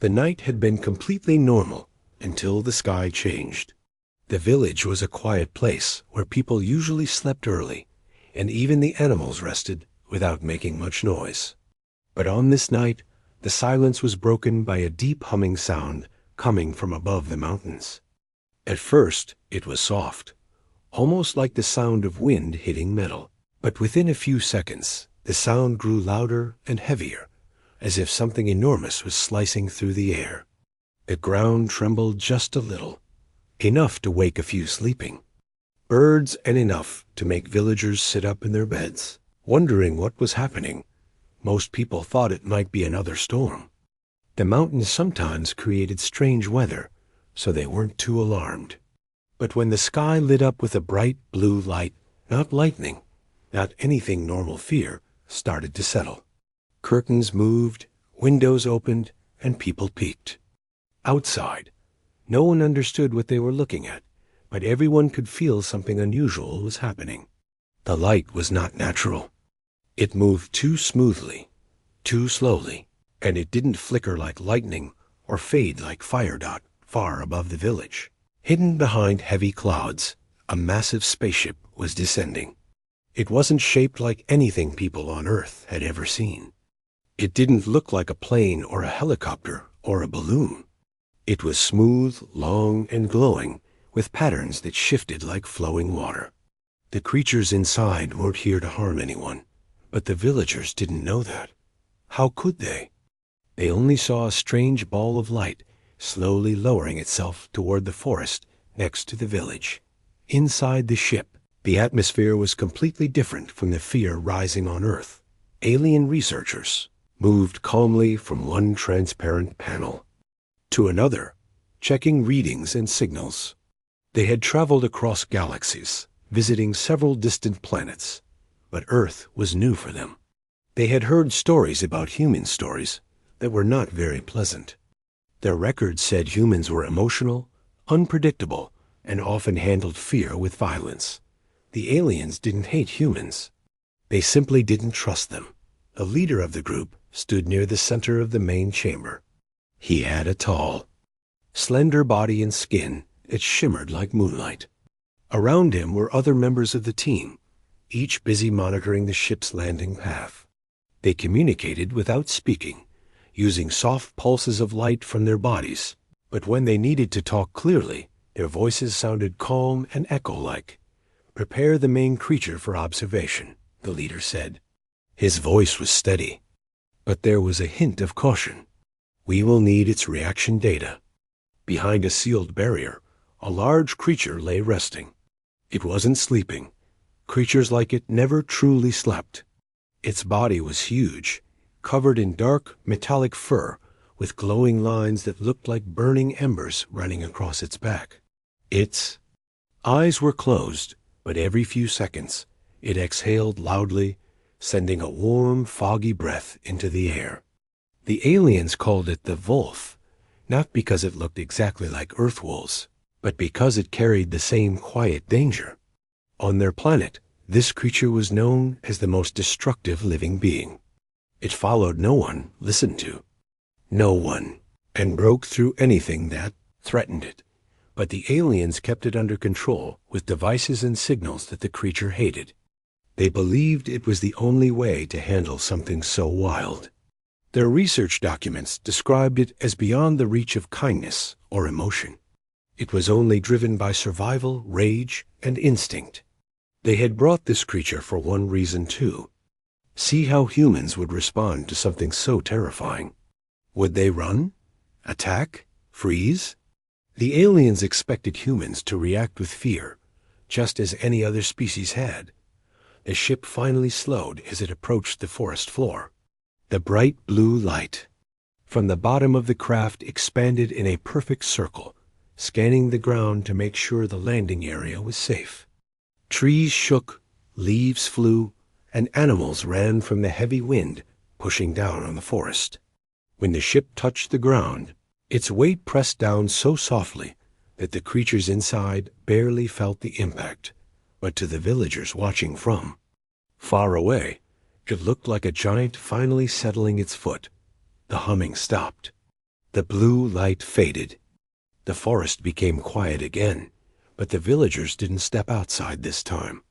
The night had been completely normal until the sky changed. The village was a quiet place where people usually slept early, and even the animals rested without making much noise. But on this night, the silence was broken by a deep humming sound coming from above the mountains. At first, it was soft, almost like the sound of wind hitting metal. But within a few seconds, the sound grew louder and heavier, as if something enormous was slicing through the air. The ground trembled just a little, enough to wake a few sleeping birds and enough to make villagers sit up in their beds, wondering what was happening. Most people thought it might be another storm. The mountains sometimes created strange weather, so they weren't too alarmed. But when the sky lit up with a bright blue light, not lightning, not anything normal fear, started to settle. Curtains moved, windows opened, and people peeked. Outside, no one understood what they were looking at, but everyone could feel something unusual was happening. The light was not natural. It moved too smoothly, too slowly, and it didn't flicker like lightning or fade like fire dot far above the village. Hidden behind heavy clouds, a massive spaceship was descending. It wasn't shaped like anything people on Earth had ever seen. It didn't look like a plane or a helicopter or a balloon. It was smooth, long, and glowing, with patterns that shifted like flowing water. The creatures inside weren't here to harm anyone, but the villagers didn't know that. How could they? They only saw a strange ball of light slowly lowering itself toward the forest next to the village. Inside the ship, the atmosphere was completely different from the fear rising on Earth. Alien researchers moved calmly from one transparent panel to another, checking readings and signals. They had traveled across galaxies, visiting several distant planets, but Earth was new for them. They had heard stories about human stories that were not very pleasant. Their records said humans were emotional, unpredictable, and often handled fear with violence. The aliens didn't hate humans. They simply didn't trust them. The leader of the group stood near the center of the main chamber. He had a tall, slender body and skin that shimmered like moonlight. Around him were other members of the team, each busy monitoring the ship's landing path. They communicated without speaking, using soft pulses of light from their bodies, but when they needed to talk clearly, their voices sounded calm and echo-like. "Prepare the main creature for observation," the leader said. His voice was steady, but there was a hint of caution. "We will need its reaction data." Behind a sealed barrier, a large creature lay resting. It wasn't sleeping. Creatures like it never truly slept. Its body was huge, covered in dark, metallic fur, with glowing lines that looked like burning embers running across its back. Its eyes were closed, but every few seconds it exhaled loudly, sending a warm, foggy breath into the air. The aliens called it the Wolf, not because it looked exactly like Earth wolves, but because it carried the same quiet danger. On their planet, this creature was known as the most destructive living being. It followed no one, listened to no one, and broke through anything that threatened it. But the aliens kept it under control with devices and signals that the creature hated. They believed it was the only way to handle something so wild. Their research documents described it as beyond the reach of kindness or emotion. It was only driven by survival, rage, and instinct. They had brought this creature for one reason too. See how humans would respond to something so terrifying. Would they run? Attack? Freeze? The aliens expected humans to react with fear, just as any other species had. The ship finally slowed as it approached the forest floor. The bright blue light from the bottom of the craft expanded in a perfect circle, scanning the ground to make sure the landing area was safe. Trees shook, leaves flew, and animals ran from the heavy wind pushing down on the forest. When the ship touched the ground, its weight pressed down so softly that the creatures inside barely felt the impact, but to the villagers watching from far away, it looked like a giant finally settling its foot. The humming stopped. The blue light faded. The forest became quiet again, but the villagers didn't step outside this time.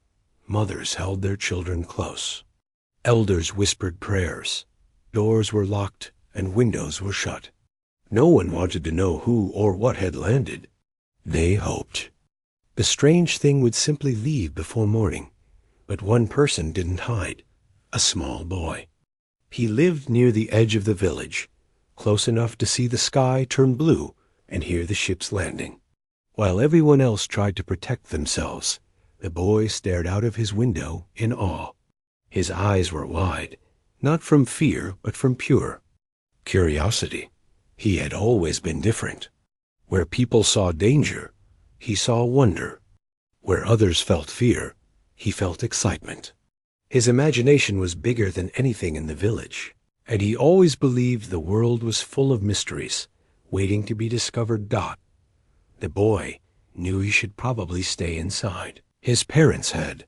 Mothers held their children close. Elders whispered prayers. Doors were locked and windows were shut. No one wanted to know who or what had landed. They hoped the strange thing would simply leave before morning. But one person didn't hide, a small boy. He lived near the edge of the village, close enough to see the sky turn blue and hear the ships landing. While everyone else tried to protect themselves, the boy stared out of his window in awe. His eyes were wide, not from fear, but from pure curiosity. He had always been different. Where people saw danger, he saw wonder. Where others felt fear, he felt excitement. His imagination was bigger than anything in the village, and he always believed the world was full of mysteries, waiting to be discovered. The boy knew he should probably stay inside. His parents had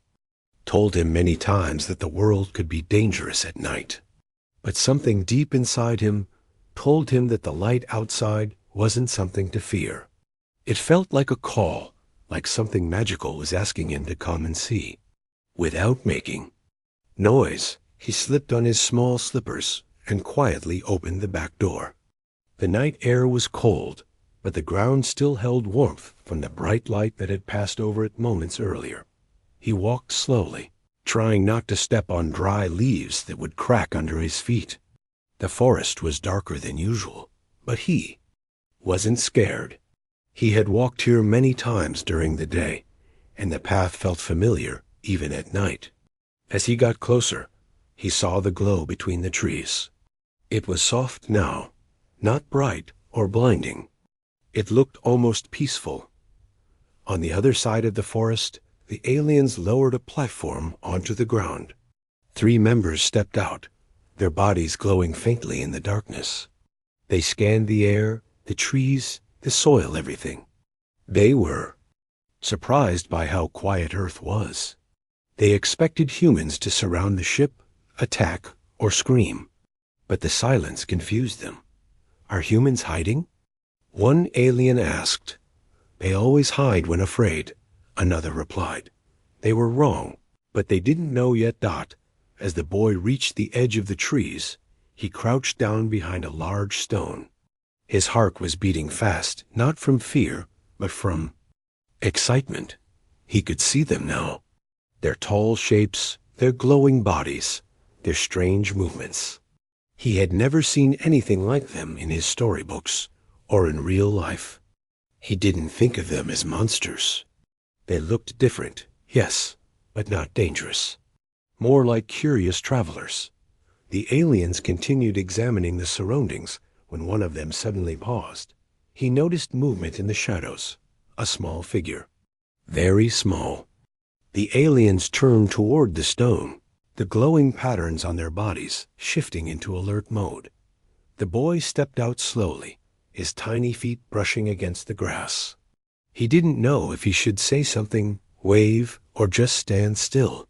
told him many times that the world could be dangerous at night. But something deep inside him told him that the light outside wasn't something to fear. It felt like a call, like something magical was asking him to come and see. Without making noise, he slipped on his small slippers and quietly opened the back door. The night air was cold, but the ground still held warmth from the bright light that had passed over it moments earlier. He walked slowly, trying not to step on dry leaves that would crack under his feet. The forest was darker than usual, but he wasn't scared. He had walked here many times during the day, and the path felt familiar even at night. As he got closer, he saw the glow between the trees. It was soft now, not bright or blinding. It looked almost peaceful. On the other side of the forest, the aliens lowered a platform onto the ground. 3 members stepped out, their bodies glowing faintly in the darkness. They scanned the air, the trees, the soil, everything. They were surprised by how quiet Earth was. They expected humans to surround the ship, attack, or scream. But the silence confused them. Are humans hiding? One alien asked. They always hide when afraid, another replied. They were wrong, but they didn't know yet. As the boy reached the edge of the trees, he crouched down behind a large stone. His heart was beating fast, not from fear, but from excitement. He could see them now. Their tall shapes, their glowing bodies, their strange movements. He had never seen anything like them in his storybooks or in real life. He didn't think of them as monsters. They looked different, yes, but not dangerous. More like curious travelers. The aliens continued examining the surroundings when one of them suddenly paused. He noticed movement in the shadows, a small figure. Very small. The aliens turned toward the stone, the glowing patterns on their bodies shifting into alert mode. The boy stepped out slowly, his tiny feet brushing against the grass. He didn't know if he should say something, wave, or just stand still.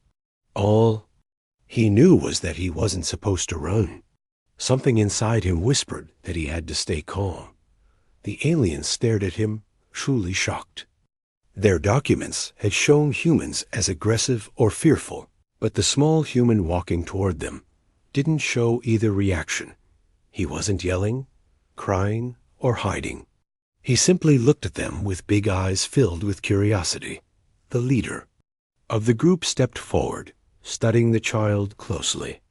All he knew was that he wasn't supposed to run. Something inside him whispered that he had to stay calm. The aliens stared at him, truly shocked. Their documents had shown humans as aggressive or fearful, but the small human walking toward them didn't show either reaction. He wasn't yelling, crying, or hiding. He simply looked at them with big eyes filled with curiosity. The leader of the group stepped forward, studying the child closely.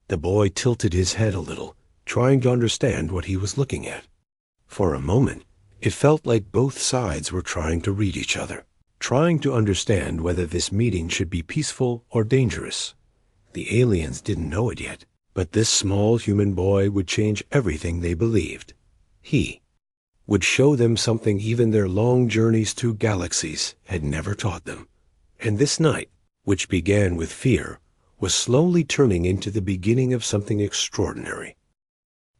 The boy tilted his head a little, trying to understand what he was looking at. For a moment, it felt like both sides were trying to read each other, trying to understand whether this meeting should be peaceful or dangerous. The aliens didn't know it yet, but this small human boy would change everything they believed. He would show them something even their long journeys through galaxies had never taught them. And this night, which began with fear, was slowly turning into the beginning of something extraordinary.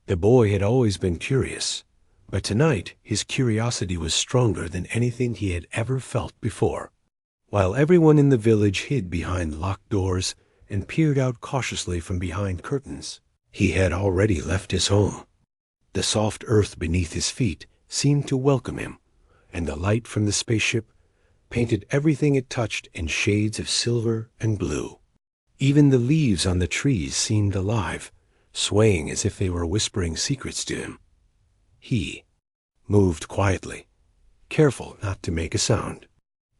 The boy had always been curious, but tonight his curiosity was stronger than anything he had ever felt before. While everyone in the village hid behind locked doors and peered out cautiously from behind curtains, he had already left his home. The soft earth beneath his feet seemed to welcome him, and the light from the spaceship painted everything it touched in shades of silver and blue. Even the leaves on the trees seemed alive, swaying as if they were whispering secrets to him. He moved quietly, careful not to make a sound.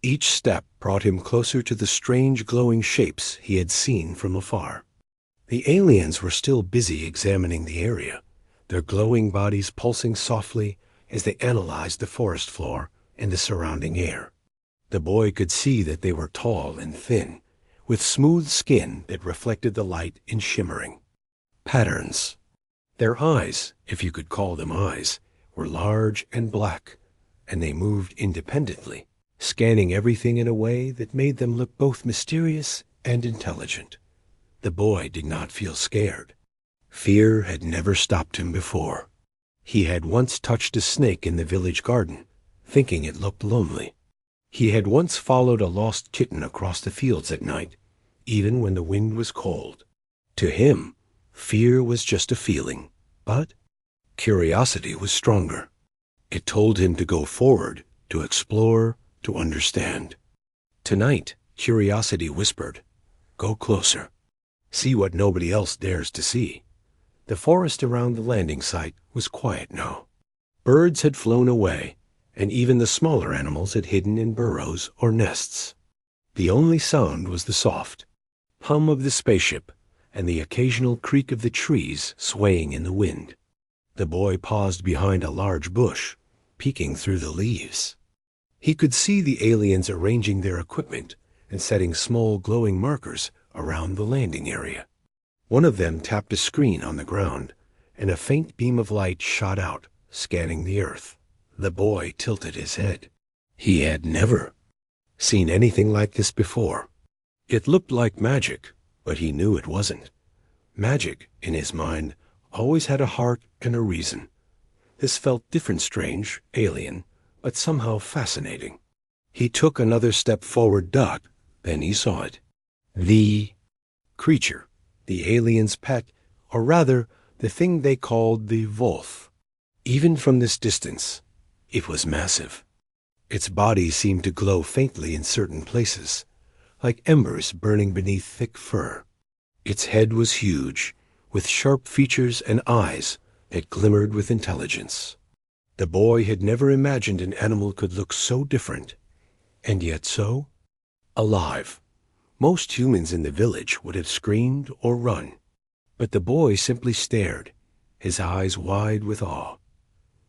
Each step brought him closer to the strange glowing shapes he had seen from afar. The aliens were still busy examining the area, their glowing bodies pulsing softly as they analyzed the forest floor and the surrounding air. The boy could see that they were tall and thin, with smooth skin that reflected the light in shimmering patterns. Their eyes, if you could call them eyes, were large and black, and they moved independently, scanning everything in a way that made them look both mysterious and intelligent. The boy did not feel scared. Fear had never stopped him before. He had once touched a snake in the village garden, thinking it looked lonely. He had once followed a lost kitten across the fields at night, even when the wind was cold. To him, fear was just a feeling, but curiosity was stronger. It told him to go forward, to explore, to understand. Tonight, curiosity whispered, "Go closer. See what nobody else dares to see." The forest around the landing site was quiet now. Birds had flown away, and even the smaller animals had hidden in burrows or nests. The only sound was the soft hum of the spaceship and the occasional creak of the trees swaying in the wind. The boy paused behind a large bush, peeking through the leaves. He could see the aliens arranging their equipment and setting small glowing markers around the landing area. One of them tapped a screen on the ground, and a faint beam of light shot out, scanning the earth. The boy tilted his head. He had never seen anything like this before. It looked like magic, but he knew it wasn't. Magic, in his mind, always had a heart and a reason. This felt different, strange, alien, but somehow fascinating. He took another step forward, then he saw it. The creature, the alien's pet, or rather, the thing they called the wolf. Even from this distance, it was massive. Its body seemed to glow faintly in certain places, like embers burning beneath thick fur. Its head was huge, with sharp features and eyes that glimmered with intelligence. The boy had never imagined an animal could look so different, and yet so alive. Most humans in the village would have screamed or run, but the boy simply stared, his eyes wide with awe.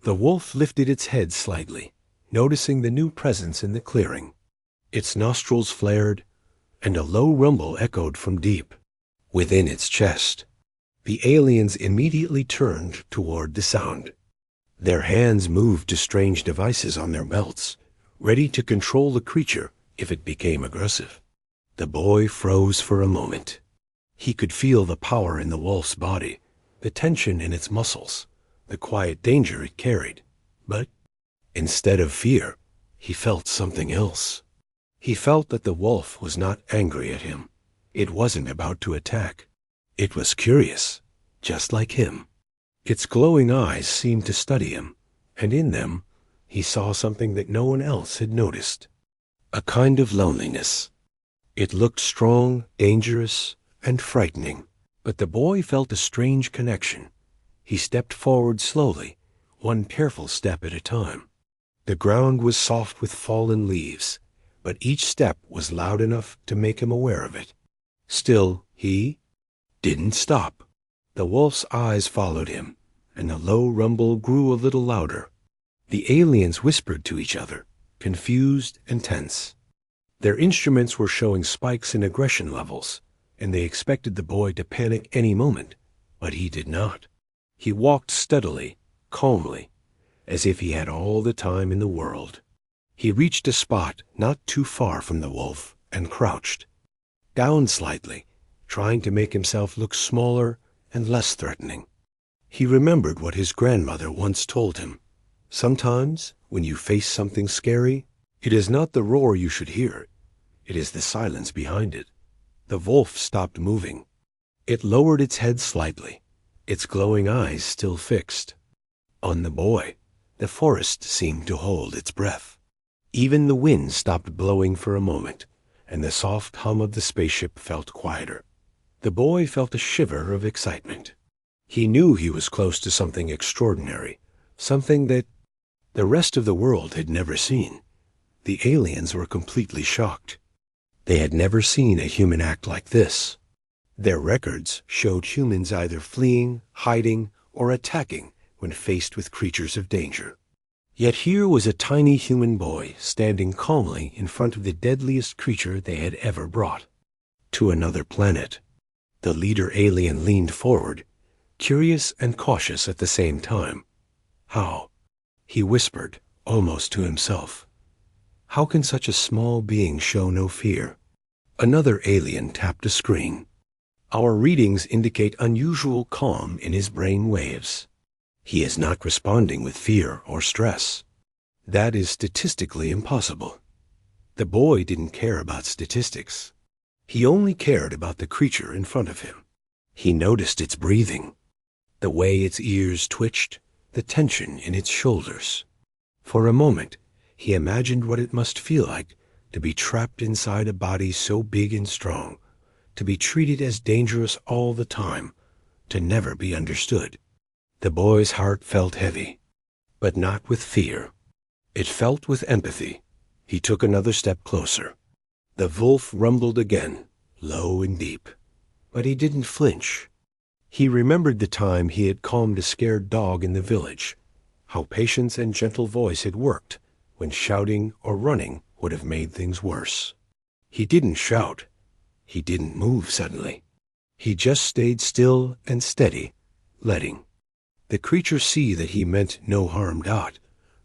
The wolf lifted its head slightly, noticing the new presence in the clearing. Its nostrils flared, and a low rumble echoed from deep within its chest. The aliens immediately turned toward the sound. Their hands moved to strange devices on their belts, ready to control the creature if it became aggressive. The boy froze for a moment. He could feel the power in the wolf's body, the tension in its muscles, the quiet danger it carried. But instead of fear, he felt something else. He felt that the wolf was not angry at him. It wasn't about to attack. It was curious, just like him. Its glowing eyes seemed to study him, and in them he saw something that no one else had noticed. A kind of loneliness. It looked strong, dangerous, and frightening, but the boy felt a strange connection. He stepped forward slowly, one careful step at a time. The ground was soft with fallen leaves, but each step was loud enough to make him aware of it. Still, he didn't stop. The wolf's eyes followed him, and the low rumble grew a little louder. The aliens whispered to each other, confused and tense. Their instruments were showing spikes in aggression levels, and they expected the boy to panic any moment, but he did not. He walked steadily, calmly, as if he had all the time in the world. He reached a spot not too far from the wolf and crouched down slightly, trying to make himself look smaller and less threatening. He remembered what his grandmother once told him. Sometimes, when you face something scary, it is not the roar you should hear. It is the silence behind it. The wolf stopped moving. It lowered its head slightly, its glowing eyes still fixed. On the boy, the forest seemed to hold its breath. Even the wind stopped blowing for a moment, and the soft hum of the spaceship felt quieter. The boy felt a shiver of excitement. He knew he was close to something extraordinary, something that the rest of the world had never seen. The aliens were completely shocked. They had never seen a human act like this. Their records showed humans either fleeing, hiding, or attacking when faced with creatures of danger. Yet here was a tiny human boy standing calmly in front of the deadliest creature they had ever brought to another planet. The leader alien leaned forward, curious and cautious at the same time. How? He whispered, almost to himself. How can such a small being show no fear? Another alien tapped a screen. Our readings indicate unusual calm in his brain waves. He is not responding with fear or stress. That is statistically impossible. The boy didn't care about statistics. He only cared about the creature in front of him. He noticed its breathing, the way its ears twitched, the tension in its shoulders. For a moment, he imagined what it must feel like to be trapped inside a body so big and strong, to be treated as dangerous all the time, to never be understood. The boy's heart felt heavy, but not with fear. It felt with empathy. He took another step closer. The wolf rumbled again, low and deep, but he didn't flinch. He remembered the time he had calmed a scared dog in the village, how patience and gentle voice had worked when shouting or running would have made things worse. He didn't shout. He didn't move suddenly. He just stayed still and steady, letting the creature see that he meant no harm.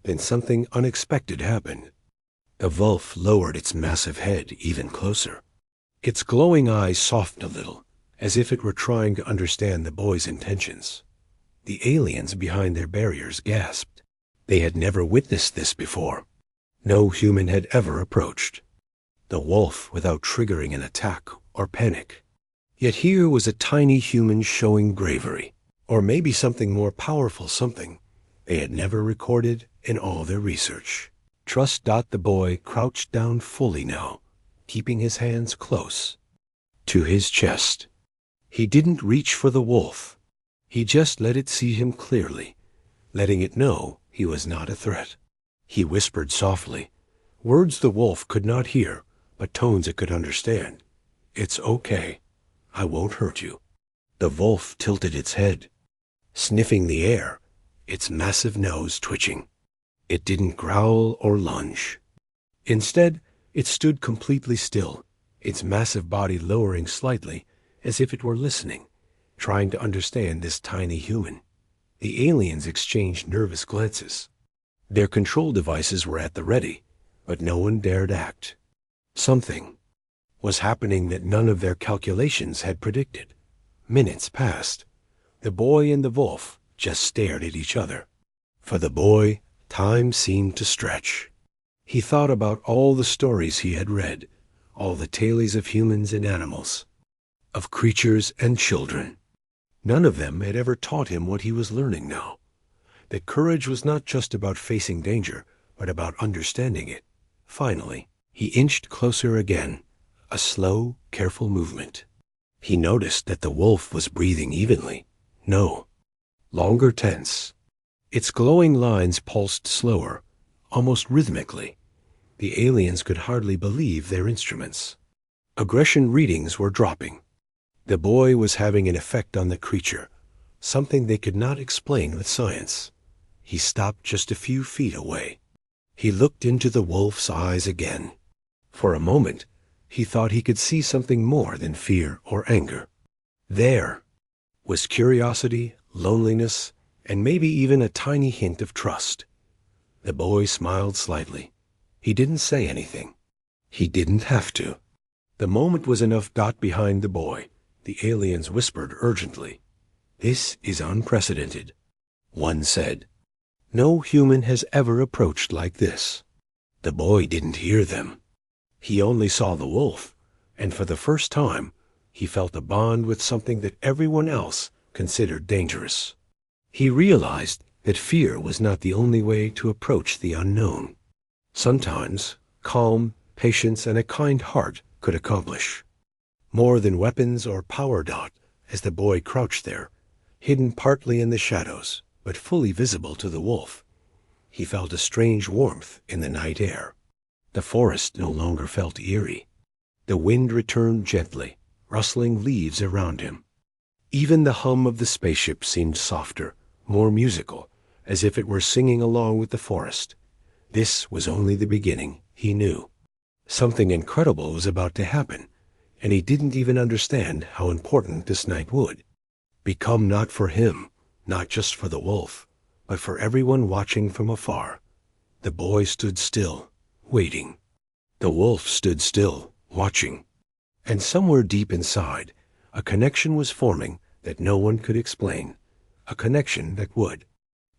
Then something unexpected happened. The wolf lowered its massive head even closer. Its glowing eyes softened a little, as if it were trying to understand the boy's intentions. The aliens behind their barriers gasped. They had never witnessed this before. No human had ever approached the wolf without triggering an attack or panic. Yet here was a tiny human showing bravery, or maybe something more powerful, something they had never recorded in all their research. Trust. The boy crouched down fully now, keeping his hands close to his chest. He didn't reach for the wolf. He just let it see him clearly, letting it know he was not a threat. He whispered softly, words the wolf could not hear, but tones it could understand. It's okay. I won't hurt you. The wolf tilted its head, sniffing the air, its massive nose twitching. It didn't growl or lunge. Instead, it stood completely still, its massive body lowering slightly, as if it were listening, trying to understand this tiny human. The aliens exchanged nervous glances. Their control devices were at the ready, but no one dared act. Something was happening that none of their calculations had predicted. Minutes passed. The boy and the wolf just stared at each other. For the boy, time seemed to stretch. He thought about all the stories he had read, all the tales of humans and animals, of creatures and children. None of them had ever taught him what he was learning now. That courage was not just about facing danger, but about understanding it. Finally, he inched closer again, a slow, careful movement. He noticed that the wolf was breathing evenly. No, longer tense. Its glowing lines pulsed slower, almost rhythmically. The aliens could hardly believe their instruments. Aggression readings were dropping. The boy was having an effect on the creature, something they could not explain with science. He stopped just a few feet away. He looked into the wolf's eyes again. For a moment, he thought he could see something more than fear or anger. There was curiosity, loneliness, and maybe even a tiny hint of trust. The boy smiled slightly. He didn't say anything. He didn't have to. The moment was enough. Behind the boy, the aliens whispered urgently. This is unprecedented. One said, no human has ever approached like this. The boy didn't hear them. He only saw the wolf, and for the first time, he felt a bond with something that everyone else considered dangerous. He realized that fear was not the only way to approach the unknown. Sometimes calm, patience, and a kind heart could accomplish more than weapons or power dot. As the boy crouched there, hidden partly in the shadows, but fully visible to the wolf, he felt a strange warmth in the night air. The forest no longer felt eerie. The wind returned gently, rustling leaves around him. Even the hum of the spaceship seemed softer, more musical, as if it were singing along with the forest. This was only the beginning, he knew. Something incredible was about to happen, and he didn't even understand how important this night would become, not for him, not just for the wolf, but for everyone watching from afar. The boy stood still, waiting. The wolf stood still, watching. And somewhere deep inside, a connection was forming that no one could explain, a connection that would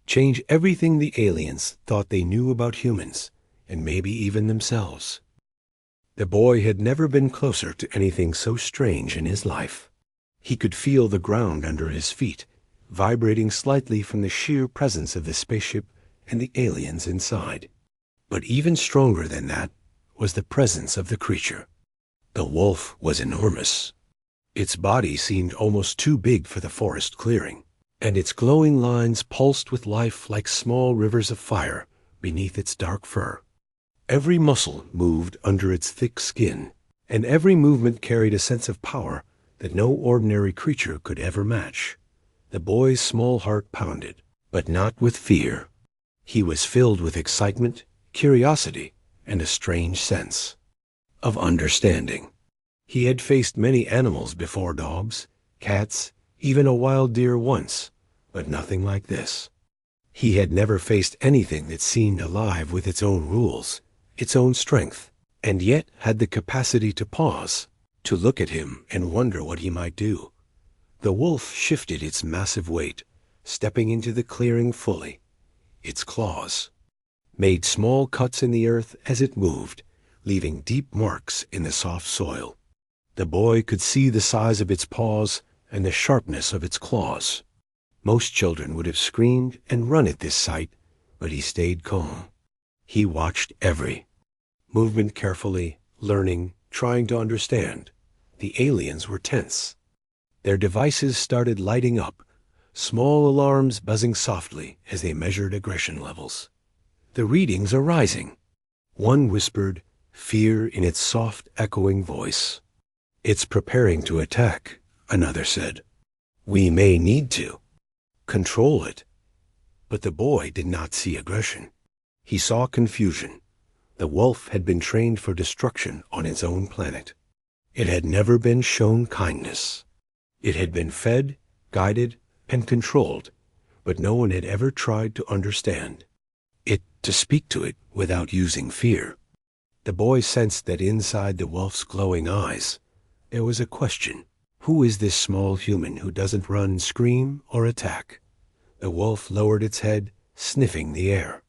change everything the aliens thought they knew about humans, and maybe even themselves. The boy had never been closer to anything so strange in his life. He could feel the ground under his feet, vibrating slightly from the sheer presence of the spaceship and the aliens inside. But even stronger than that was the presence of the creature. The wolf was enormous. Its body seemed almost too big for the forest clearing, and its glowing lines pulsed with life like small rivers of fire beneath its dark fur. Every muscle moved under its thick skin, and every movement carried a sense of power that no ordinary creature could ever match. The boy's small heart pounded, but not with fear. He was filled with excitement, curiosity, and a strange sense of understanding. He had faced many animals before, dogs, cats, even a wild deer once, but nothing like this. He had never faced anything that seemed alive with its own rules, its own strength, and yet had the capacity to pause, to look at him and wonder what he might do. The wolf shifted its massive weight, stepping into the clearing fully. Its claws made small cuts in the earth as it moved, leaving deep marks in the soft soil. The boy could see the size of its paws and the sharpness of its claws. Most children would have screamed and run at this sight, but he stayed calm. He watched every movement carefully, learning, trying to understand. The aliens were tense. Their devices started lighting up, small alarms buzzing softly as they measured aggression levels. The readings are rising. One whispered, fear in its soft, echoing voice. It's preparing to attack, another said. We may need to control it. But the boy did not see aggression. He saw confusion. The wolf had been trained for destruction on its own planet. It had never been shown kindness. It had been fed, guided, and controlled, but no one had ever tried to understand it, to speak to it without using fear. The boy sensed that inside the wolf's glowing eyes, there was a question. Who is this small human who doesn't run, scream, or attack? The wolf lowered its head, sniffing the air.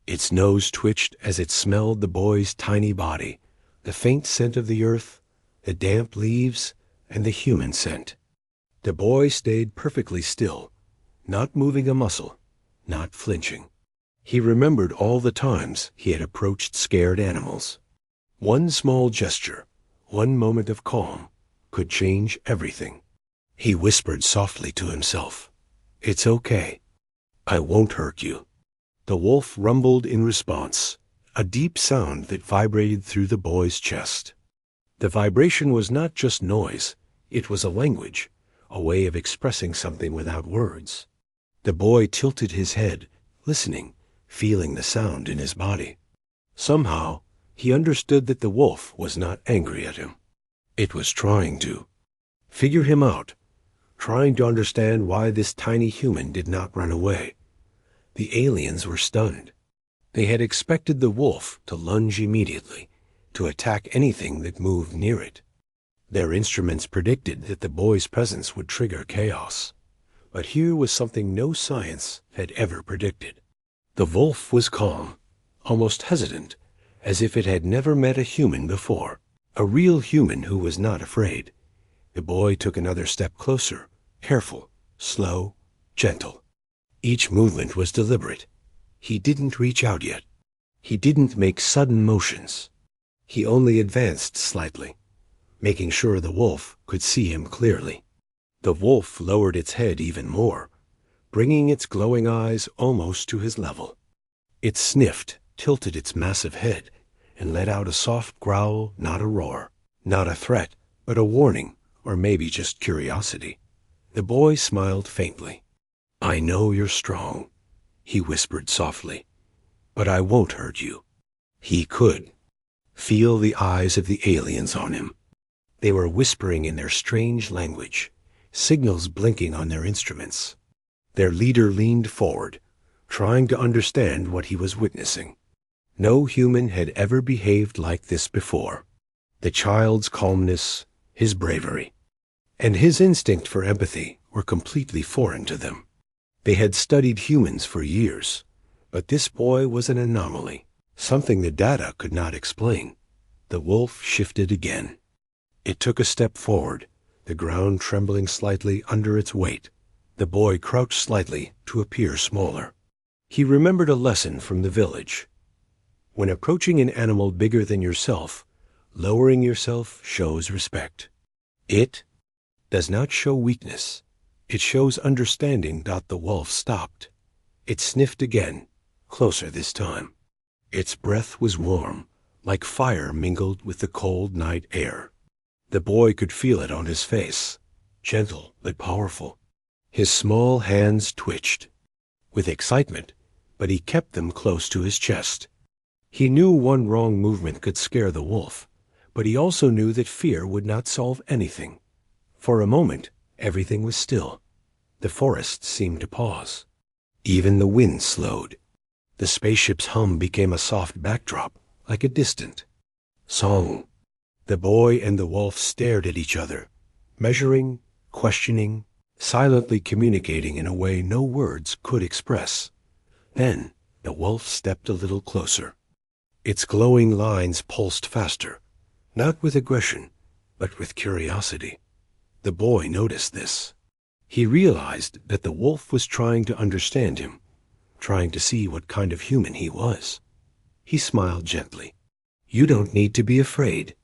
Its nose twitched as it smelled the boy's tiny body, the faint scent of the earth, the damp leaves, and the human scent. The boy stayed perfectly still, not moving a muscle, not flinching. He remembered all the times he had approached scared animals. One small gesture, one moment of calm, could change everything. He whispered softly to himself, "It's okay. I won't hurt you." The wolf rumbled in response, a deep sound that vibrated through the boy's chest. The vibration was not just noise, it was a language, a way of expressing something without words. The boy tilted his head, listening, feeling the sound in his body. Somehow, he understood that the wolf was not angry at him. It was trying to figure him out, trying to understand why this tiny human did not run away. The aliens were stunned. They had expected the wolf to lunge immediately, to attack anything that moved near it. Their instruments predicted that the boy's presence would trigger chaos. But here was something no science had ever predicted. The wolf was calm, almost hesitant, as if it had never met a human before, a real human who was not afraid. The boy took another step closer, careful, slow, gentle. Each movement was deliberate. He didn't reach out yet. He didn't make sudden motions. He only advanced slightly, making sure the wolf could see him clearly. The wolf lowered its head even more, bringing its glowing eyes almost to his level. It sniffed, tilted its massive head, and let out a soft growl, not a roar. Not a threat, but a warning, or maybe just curiosity. The boy smiled faintly. "I know you're strong," he whispered softly, "but I won't hurt you." He could feel the eyes of the aliens on him. They were whispering in their strange language, signals blinking on their instruments. Their leader leaned forward, trying to understand what he was witnessing. No human had ever behaved like this before. The child's calmness, his bravery, and his instinct for empathy were completely foreign to them. They had studied humans for years, but this boy was an anomaly, something the data could not explain. The wolf shifted again. It took a step forward, the ground trembling slightly under its weight. The boy crouched slightly to appear smaller. He remembered a lesson from the village. When approaching an animal bigger than yourself, lowering yourself shows respect. It does not show weakness. It shows understanding. The wolf stopped. It sniffed again, closer this time. Its breath was warm, like fire mingled with the cold night air. The boy could feel it on his face, gentle but powerful. His small hands twitched with excitement, but he kept them close to his chest. He knew one wrong movement could scare the wolf, but he also knew that fear would not solve anything. For a moment, everything was still. The forest seemed to pause. Even the wind slowed. The spaceship's hum became a soft backdrop, like a distant song. The boy and the wolf stared at each other, measuring, questioning, silently communicating in a way no words could express. Then the wolf stepped a little closer. Its glowing lines pulsed faster, not with aggression, but with curiosity. The boy noticed this. He realized that the wolf was trying to understand him, trying to see what kind of human he was. He smiled gently. "You don't need to be afraid."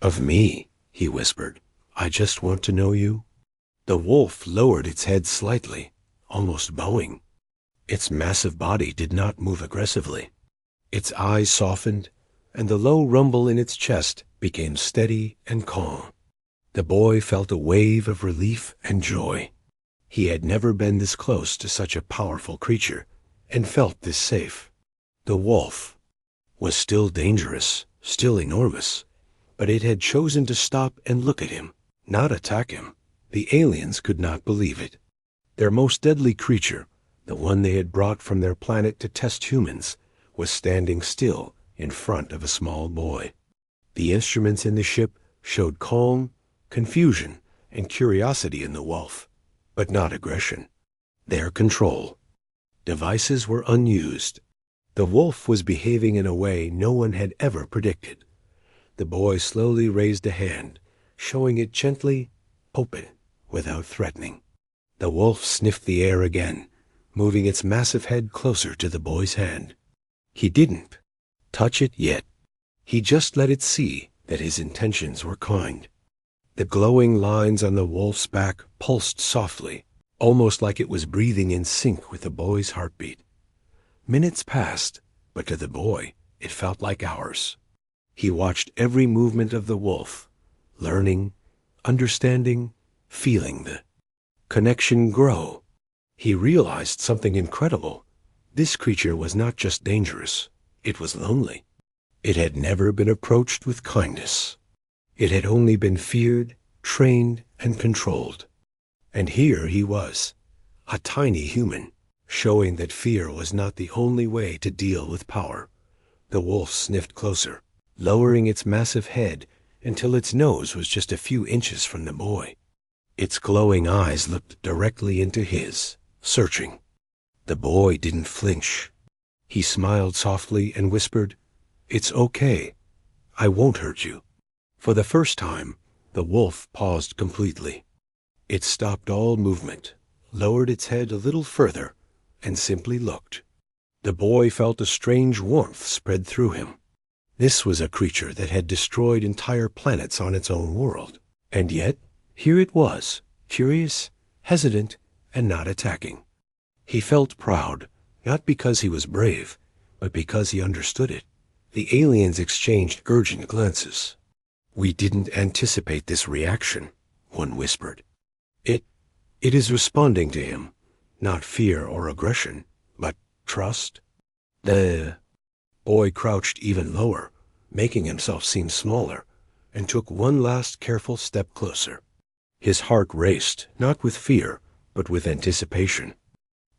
"Of me," he whispered. "I just want to know you." The wolf lowered its head slightly, almost bowing. Its massive body did not move aggressively. Its eyes softened, and the low rumble in its chest became steady and calm. The boy felt a wave of relief and joy. He had never been this close to such a powerful creature, and felt this safe. The wolf was still dangerous, still enormous, but it had chosen to stop and look at him, not attack him. The aliens could not believe it. Their most deadly creature, the one they had brought from their planet to test humans, was standing still in front of a small boy. The instruments in the ship showed calm, confusion, and curiosity in the wolf, but not aggression. Their control. Devices were unused. The wolf was behaving in a way no one had ever predicted. The boy slowly raised a hand, showing it gently open, without threatening. The wolf sniffed the air again, moving its massive head closer to the boy's hand. He didn't touch it yet. He just let it see that his intentions were kind. The glowing lines on the wolf's back pulsed softly, almost like it was breathing in sync with the boy's heartbeat. Minutes passed, but to the boy, it felt like hours. He watched every movement of the wolf, learning, understanding, feeling the connection grow. He realized something incredible. This creature was not just dangerous, it was lonely. It had never been approached with kindness. It had only been feared, trained, and controlled. And here he was, a tiny human, showing that fear was not the only way to deal with power. The wolf sniffed closer, lowering its massive head until its nose was just a few inches from the boy. Its glowing eyes looked directly into his, searching. The boy didn't flinch. He smiled softly and whispered, "It's okay. I won't hurt you." For the first time, the wolf paused completely. It stopped all movement, lowered its head a little further, and simply looked. The boy felt a strange warmth spread through him. This was a creature that had destroyed entire planets on its own world. And yet, here it was, curious, hesitant, and not attacking. He felt proud, not because he was brave, but because he understood it. The aliens exchanged urgent glances. "We didn't anticipate this reaction," one whispered. It is responding to him, not fear or aggression, but trust." The boy crouched even lower, making himself seem smaller, and took one last careful step closer. His heart raced, not with fear, but with anticipation.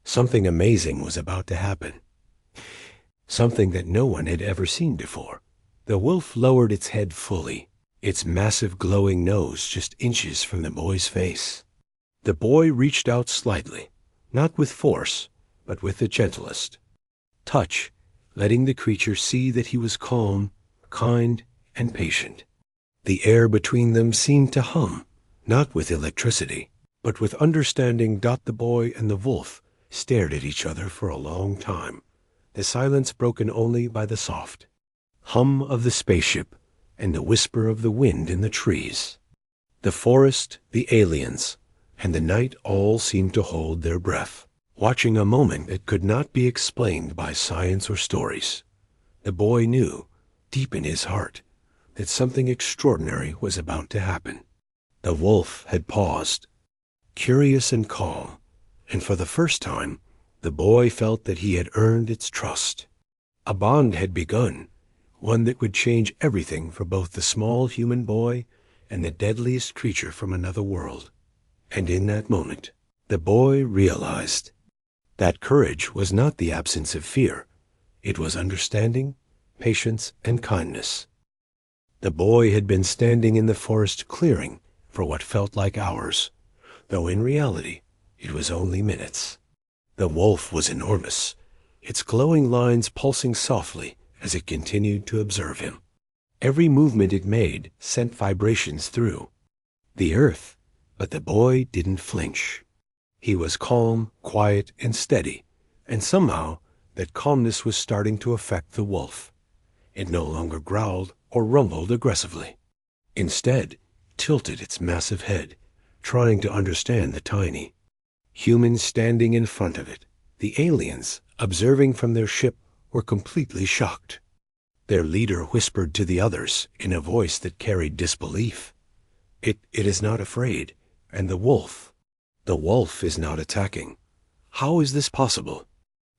Something amazing was about to happen. Something that no one had ever seen before. The wolf lowered its head fully, its massive glowing nose just inches from the boy's face. The boy reached out slightly, not with force, but with the gentlest touch, letting the creature see that he was calm, kind, and patient. The air between them seemed to hum, not with electricity, but with understanding. The boy and the wolf stared at each other for a long time, the silence broken only by the soft hum of the spaceship and the whisper of the wind in the trees. The forest, the aliens, and the night all seemed to hold their breath, watching a moment that could not be explained by science or stories. The boy knew, deep in his heart, that something extraordinary was about to happen. The wolf had paused, curious and calm, and for the first time, the boy felt that he had earned its trust. A bond had begun, one that would change everything for both the small human boy and the deadliest creature from another world. And in that moment, the boy realized that courage was not the absence of fear. It was understanding, patience, and kindness. The boy had been standing in the forest clearing for what felt like hours, though in reality it was only minutes. The wolf was enormous, its glowing lines pulsing softly as it continued to observe him. Every movement it made sent vibrations through the earth. But the boy didn't flinch. He was calm, quiet, and steady, and somehow that calmness was starting to affect the wolf. It no longer growled or rumbled aggressively. Instead, tilted its massive head, trying to understand the tiny humans standing in front of it. The aliens, observing from their ship, were completely shocked. Their leader whispered to the others in a voice that carried disbelief. It is not afraid. And the wolf is not attacking. How is this possible?"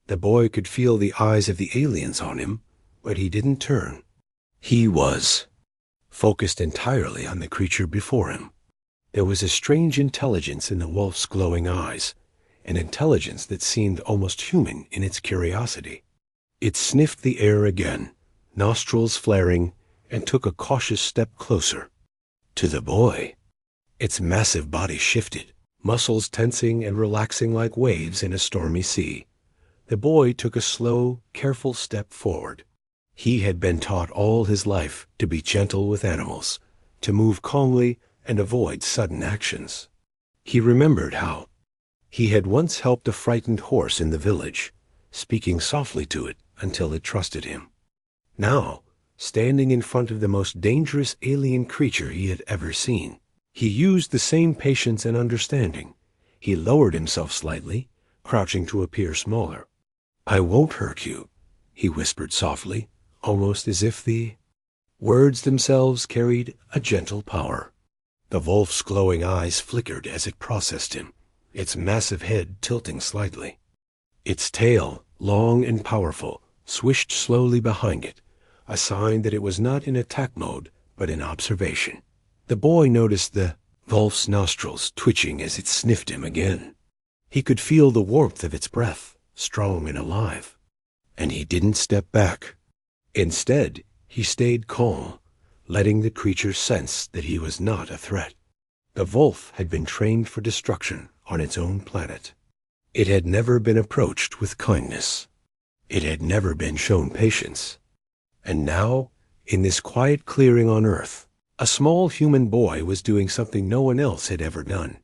The boy could feel the eyes of the aliens on him, but he didn't turn. He was focused entirely on the creature before him. There was a strange intelligence in the wolf's glowing eyes, an intelligence that seemed almost human in its curiosity. It sniffed the air again, nostrils flaring, and took a cautious step closer to the boy. Its massive body shifted, muscles tensing and relaxing like waves in a stormy sea. The boy took a slow, careful step forward. He had been taught all his life to be gentle with animals, to move calmly and avoid sudden actions. He remembered how he had once helped a frightened horse in the village, speaking softly to it until it trusted him. Now, standing in front of the most dangerous alien creature he had ever seen, he used the same patience and understanding. He lowered himself slightly, crouching to appear smaller. "I won't hurt you," he whispered softly, almost as if the words themselves carried a gentle power. The wolf's glowing eyes flickered as it processed him, its massive head tilting slightly. Its tail, long and powerful, swished slowly behind it, a sign that it was not in attack mode, but in observation. The boy noticed the wolf's nostrils twitching as it sniffed him again. He could feel the warmth of its breath, strong and alive. And he didn't step back. Instead, he stayed calm, letting the creature sense that he was not a threat. The wolf had been trained for destruction on its own planet. It had never been approached with kindness. It had never been shown patience. And now, in this quiet clearing on Earth, a small human boy was doing something no one else had ever done.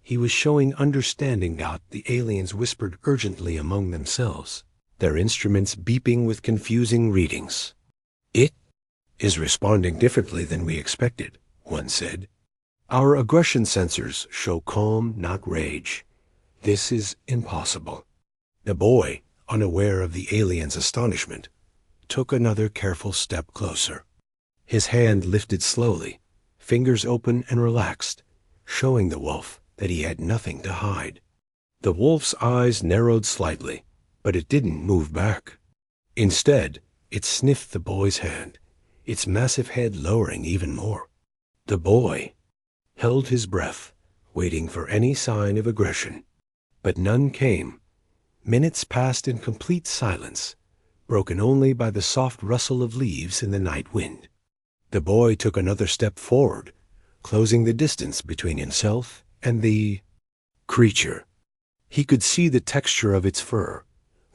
He was showing understanding, the aliens whispered urgently among themselves, their instruments beeping with confusing readings. "It is responding differently than we expected," one said. "Our aggression sensors show calm, not rage. This is impossible." The boy, unaware of the alien's astonishment, took another careful step closer. His hand lifted slowly, fingers open and relaxed, showing the wolf that he had nothing to hide. The wolf's eyes narrowed slightly, but it didn't move back. Instead, it sniffed the boy's hand, its massive head lowering even more. The boy held his breath, waiting for any sign of aggression. But none came. Minutes passed in complete silence, broken only by the soft rustle of leaves in the night wind. The boy took another step forward, closing the distance between himself and the creature. He could see the texture of its fur,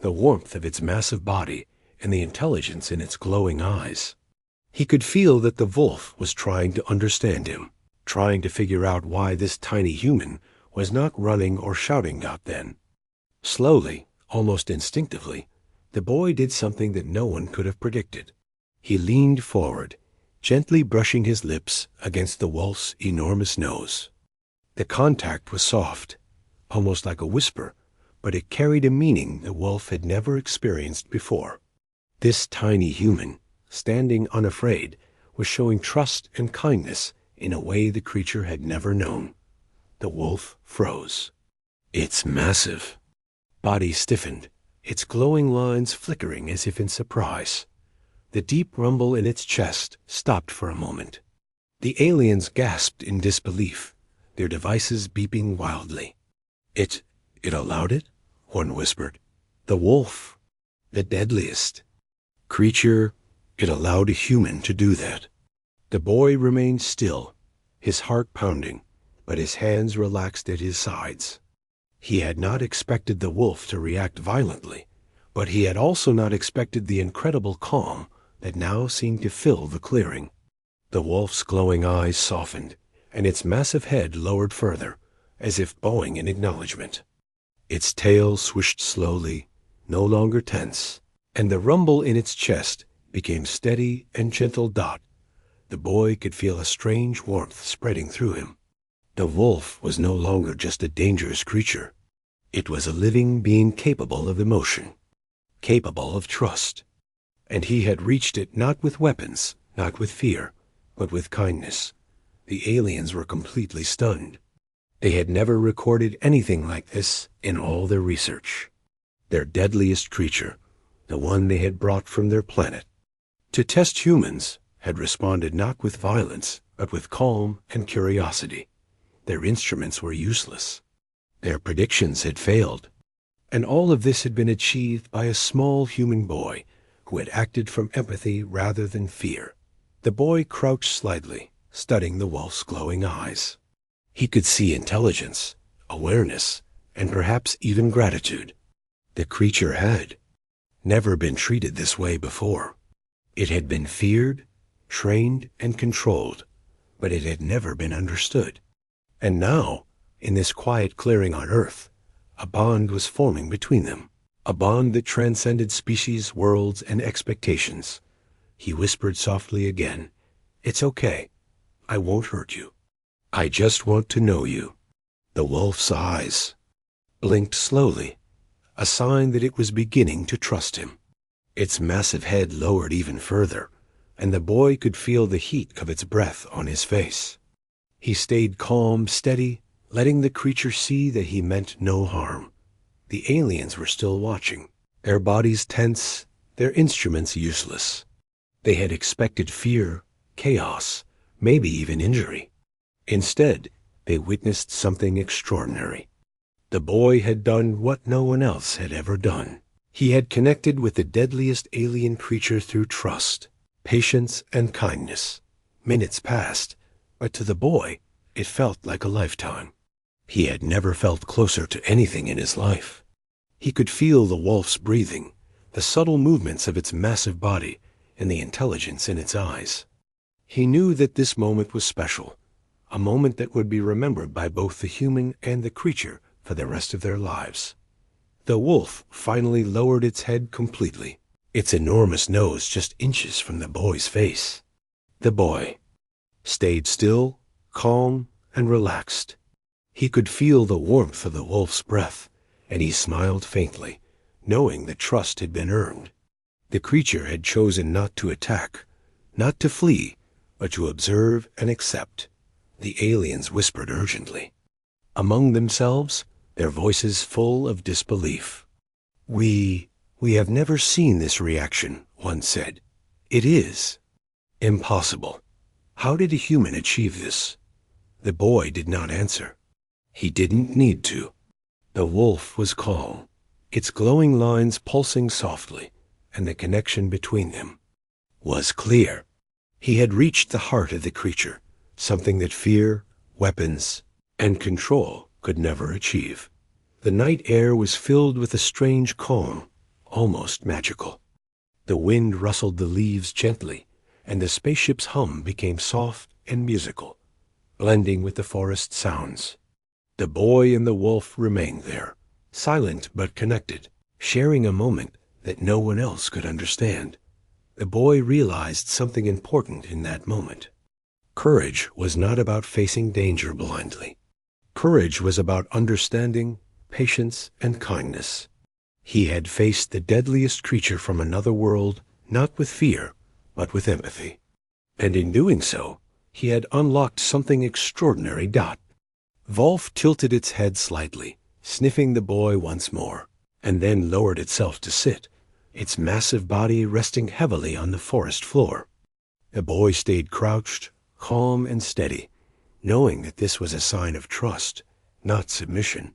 the warmth of its massive body, and the intelligence in its glowing eyes. He could feel that the wolf was trying to understand him, trying to figure out why this tiny human was not running or shouting out then. Slowly, almost instinctively, the boy did something that no one could have predicted. He leaned forward, gently brushing his lips against the wolf's enormous nose. The contact was soft, almost like a whisper, but it carried a meaning the wolf had never experienced before. This tiny human, standing unafraid, was showing trust and kindness in a way the creature had never known. The wolf froze. Its massive body stiffened, its glowing lines flickering as if in surprise. The deep rumble in its chest stopped for a moment. The aliens gasped in disbelief, their devices beeping wildly. It allowed it?" one whispered. "The wolf, the deadliest creature, it allowed a human to do that." The boy remained still, his heart pounding, but his hands relaxed at his sides. He had not expected the wolf to react violently, but he had also not expected the incredible calm that now seemed to fill the clearing. The wolf's glowing eyes softened, and its massive head lowered further, as if bowing in acknowledgement. Its tail swished slowly, no longer tense, and the rumble in its chest became steady and gentle. The boy could feel a strange warmth spreading through him. The wolf was no longer just a dangerous creature. It was a living being capable of emotion, capable of trust. And he had reached it not with weapons, not with fear, but with kindness. The aliens were completely stunned. They had never recorded anything like this in all their research. Their deadliest creature, the one they had brought from their planet to test humans, had responded not with violence, but with calm and curiosity. Their instruments were useless. Their predictions had failed. And all of this had been achieved by a small human boy who had acted from empathy rather than fear. The boy crouched slightly, studying the wolf's glowing eyes. He could see intelligence, awareness, and perhaps even gratitude. The creature had never been treated this way before. It had been feared, trained, and controlled, but it had never been understood. And now, in this quiet clearing on Earth, a bond was forming between them, a bond that transcended species, worlds, and expectations. He whispered softly again, "It's okay. I won't hurt you. I just want to know you." The wolf's eyes blinked slowly, a sign that it was beginning to trust him. Its massive head lowered even further, and the boy could feel the heat of its breath on his face. He stayed calm, steady, letting the creature see that he meant no harm. The aliens were still watching, their bodies tense, their instruments useless. They had expected fear, chaos, maybe even injury. Instead, they witnessed something extraordinary. The boy had done what no one else had ever done. He had connected with the deadliest alien creature through trust, patience, and kindness. Minutes passed, but to the boy, it felt like a lifetime. He had never felt closer to anything in his life. He could feel the wolf's breathing, the subtle movements of its massive body, and the intelligence in its eyes. He knew that this moment was special, a moment that would be remembered by both the human and the creature for the rest of their lives. The wolf finally lowered its head completely, its enormous nose just inches from the boy's face. The boy stayed still, calm, and relaxed. He could feel the warmth of the wolf's breath, and he smiled faintly, knowing that trust had been earned. The creature had chosen not to attack, not to flee, but to observe and accept. The aliens whispered urgently, among themselves, their voices full of disbelief. We have never seen this reaction," one said. "It is impossible. How did a human achieve this?" The boy did not answer. He didn't need to. The wolf was calm, its glowing lines pulsing softly, and the connection between them was clear. He had reached the heart of the creature, something that fear, weapons, and control could never achieve. The night air was filled with a strange calm, almost magical. The wind rustled the leaves gently, and the spaceship's hum became soft and musical, blending with the forest sounds. The boy and the wolf remained there, silent but connected, sharing a moment that no one else could understand. The boy realized something important in that moment. Courage was not about facing danger blindly. Courage was about understanding, patience, and kindness. He had faced the deadliest creature from another world, not with fear, but with empathy. And in doing so, he had unlocked something extraordinary. Wolf tilted its head slightly, sniffing the boy once more, and then lowered itself to sit, its massive body resting heavily on the forest floor. The boy stayed crouched, calm and steady, knowing that this was a sign of trust, not submission.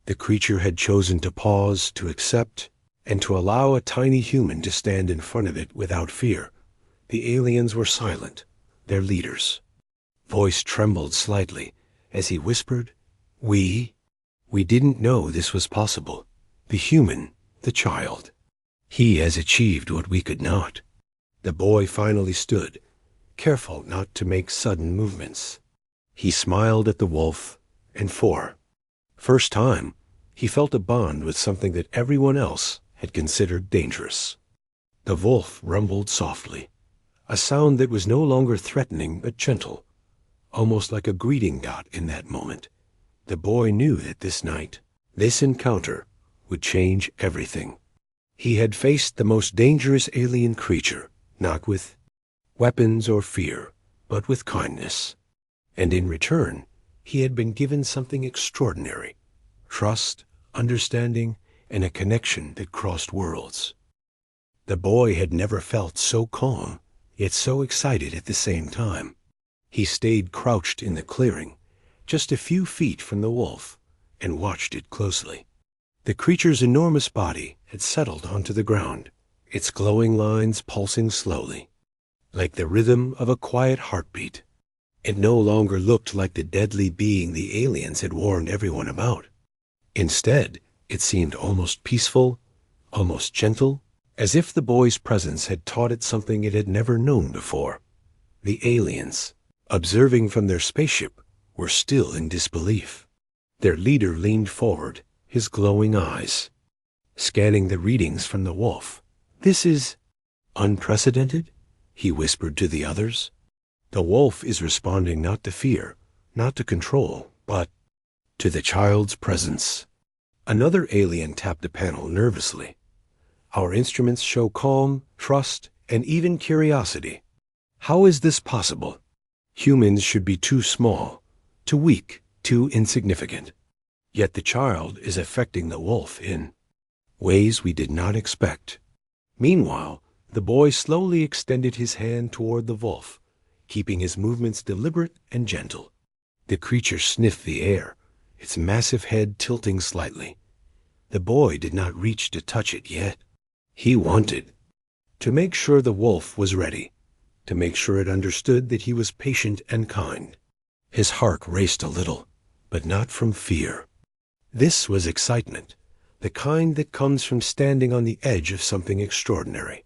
The creature had chosen to pause, to accept, and to allow a tiny human to stand in front of it without fear. The aliens were silent, their leaders. Voice trembled slightly as he whispered, We didn't know this was possible. The human, the child. He has achieved what we could not." The boy finally stood, careful not to make sudden movements. He smiled at the wolf, and for first time, he felt a bond with something that everyone else had considered dangerous. The wolf rumbled softly, a sound that was no longer threatening but gentle, almost like a greeting in that moment. The boy knew that this night, this encounter, would change everything. He had faced the most dangerous alien creature, not with weapons or fear, but with kindness. And in return, he had been given something extraordinary: trust, understanding, and a connection that crossed worlds. The boy had never felt so calm, yet so excited at the same time. He stayed crouched in the clearing, just a few feet from the wolf, and watched it closely. The creature's enormous body had settled onto the ground, its glowing lines pulsing slowly, like the rhythm of a quiet heartbeat. It no longer looked like the deadly being the aliens had warned everyone about. Instead, it seemed almost peaceful, almost gentle, as if the boy's presence had taught it something it had never known before. The aliens, observing from their spaceship, were still in disbelief. Their leader leaned forward, his glowing eyes scanning the readings from the wolf. "This is unprecedented," he whispered to the others. "The wolf is responding not to fear, not to control, but to the child's presence." Another alien tapped the panel nervously. "Our instruments show calm, trust, and even curiosity. How is this possible? Humans should be too small, too weak, too insignificant. Yet the child is affecting the wolf in ways we did not expect." Meanwhile, the boy slowly extended his hand toward the wolf, keeping his movements deliberate and gentle. The creature sniffed the air, its massive head tilting slightly. The boy did not reach to touch it yet. He wanted to make sure the wolf was ready, to make sure it understood that he was patient and kind. His heart raced a little, but not from fear. This was excitement, the kind that comes from standing on the edge of something extraordinary.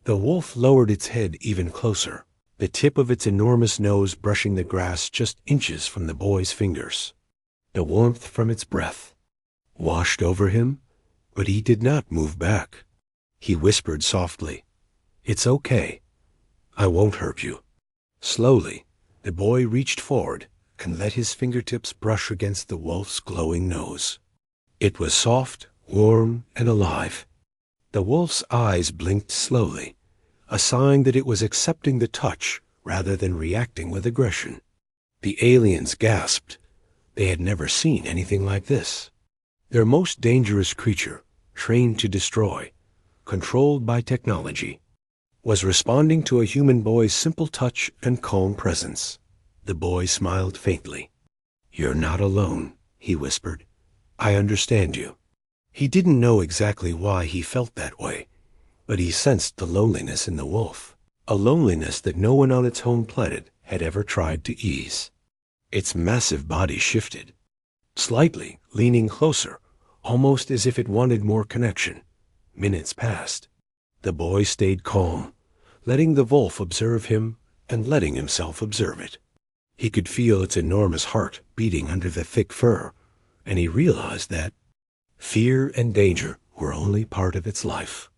The wolf lowered its head even closer, the tip of its enormous nose brushing the grass just inches from the boy's fingers. The warmth from its breath washed over him, but he did not move back. He whispered softly, "It's okay. I won't hurt you." Slowly, the boy reached forward and let his fingertips brush against the wolf's glowing nose. It was soft, warm, and alive. The wolf's eyes blinked slowly, a sign that it was accepting the touch rather than reacting with aggression. The aliens gasped. They had never seen anything like this. Their most dangerous creature, trained to destroy, controlled by technology, was responding to a human boy's simple touch and calm presence. The boy smiled faintly. "You're not alone," he whispered. "I understand you." He didn't know exactly why he felt that way, but he sensed the loneliness in the wolf, a loneliness that no one on its home planet had ever tried to ease. Its massive body shifted, slightly, leaning closer, almost as if it wanted more connection. Minutes passed. The boy stayed calm, letting the wolf observe him and letting himself observe it. He could feel its enormous heart beating under the thick fur, and he realized that fear and danger were only part of its life.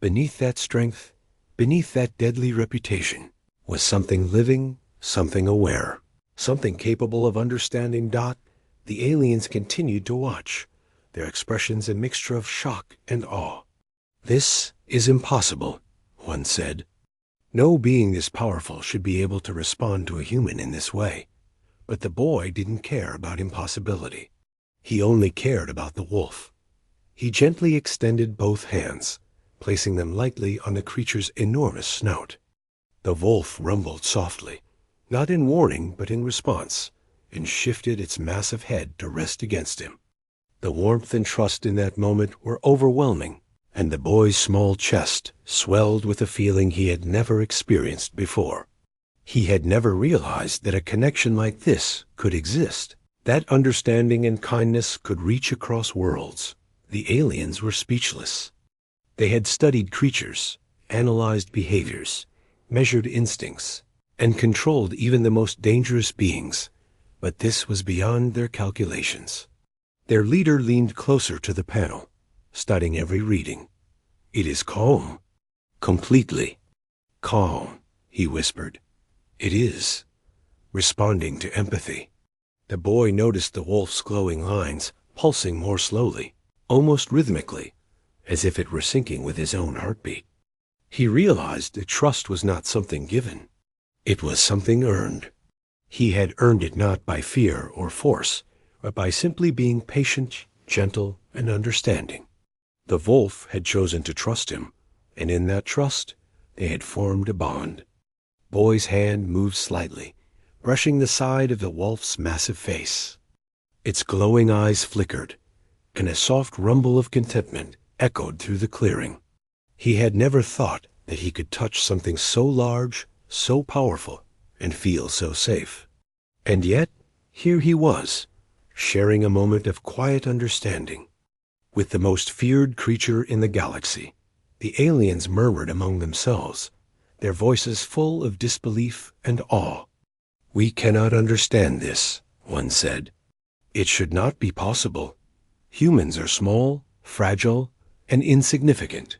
Beneath that strength, beneath that deadly reputation, was something living, something aware, something capable of understanding. The aliens continued to watch, their expressions a mixture of shock and awe. "This is impossible," one said. "No being this powerful should be able to respond to a human in this way." But the boy didn't care about impossibility. He only cared about the wolf. He gently extended both hands, placing them lightly on the creature's enormous snout. The wolf rumbled softly, not in warning but in response, and shifted its massive head to rest against him. The warmth and trust in that moment were overwhelming, and the boy's small chest swelled with a feeling he had never experienced before. He had never realized that a connection like this could exist, that understanding and kindness could reach across worlds. The aliens were speechless. They had studied creatures, analyzed behaviors, measured instincts, and controlled even the most dangerous beings, but this was beyond their calculations. Their leader leaned closer to the panel, studying every reading. "It is calm. Completely calm," he whispered. "It is. Responding to empathy." The boy noticed the wolf's glowing lines pulsing more slowly, almost rhythmically, as if it were syncing with his own heartbeat. He realized that trust was not something given. It was something earned. He had earned it not by fear or force, but by simply being patient, gentle, and understanding. The wolf had chosen to trust him, and in that trust, they had formed a bond. Boy's hand moved slightly, brushing the side of the wolf's massive face. Its glowing eyes flickered, and a soft rumble of contentment echoed through the clearing. He had never thought that he could touch something so large, so powerful, and feel so safe. And yet, here he was, sharing a moment of quiet understanding with the most feared creature in the galaxy. The aliens murmured among themselves, their voices full of disbelief and awe. "We cannot understand this," one said. "It should not be possible. Humans are small, fragile, and insignificant.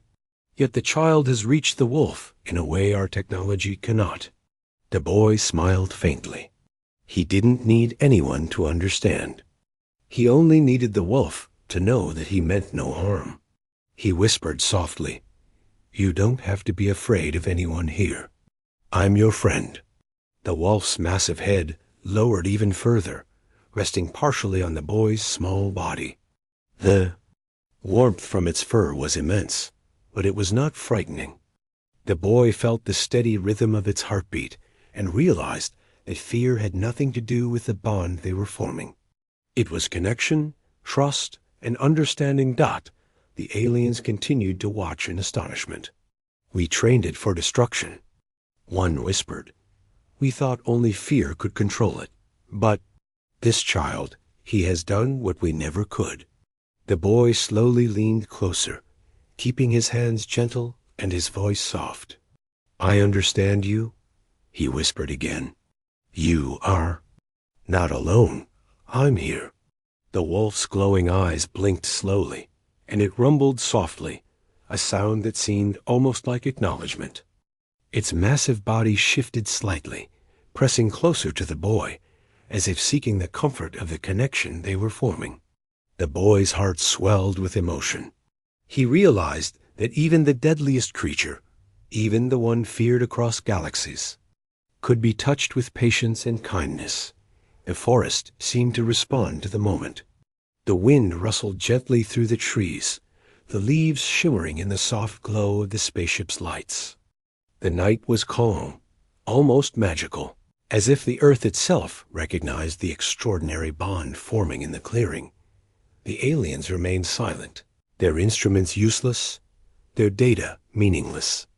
Yet the child has reached the wolf in a way our technology cannot." The boy smiled faintly. He didn't need anyone to understand. He only needed the wolf to know that he meant no harm. He whispered softly, "You don't have to be afraid of anyone here. I'm your friend." The wolf's massive head lowered even further, resting partially on the boy's small body. The warmth from its fur was immense, but it was not frightening. The boy felt the steady rhythm of its heartbeat and realized that fear had nothing to do with the bond they were forming. It was connection, trust, and understanding. The aliens continued to watch in astonishment. "We trained it for destruction," one whispered. "We thought only fear could control it. But this child, he has done what we never could." The boy slowly leaned closer, keeping his hands gentle and his voice soft. "I understand you," he whispered again. You are not alone. I'm here. The wolf's glowing eyes blinked slowly, and it rumbled softly, a sound that seemed almost like acknowledgement. Its massive body shifted slightly, pressing closer to the boy, as if seeking the comfort of the connection they were forming. The boy's heart swelled with emotion. He realized that even the deadliest creature, even the one feared across galaxies, could be touched with patience and kindness. The forest seemed to respond to the moment. The wind rustled gently through the trees, the leaves shimmering in the soft glow of the spaceship's lights. The night was calm, almost magical, as if the earth itself recognized the extraordinary bond forming in the clearing. The aliens remained silent, their instruments useless, their data meaningless.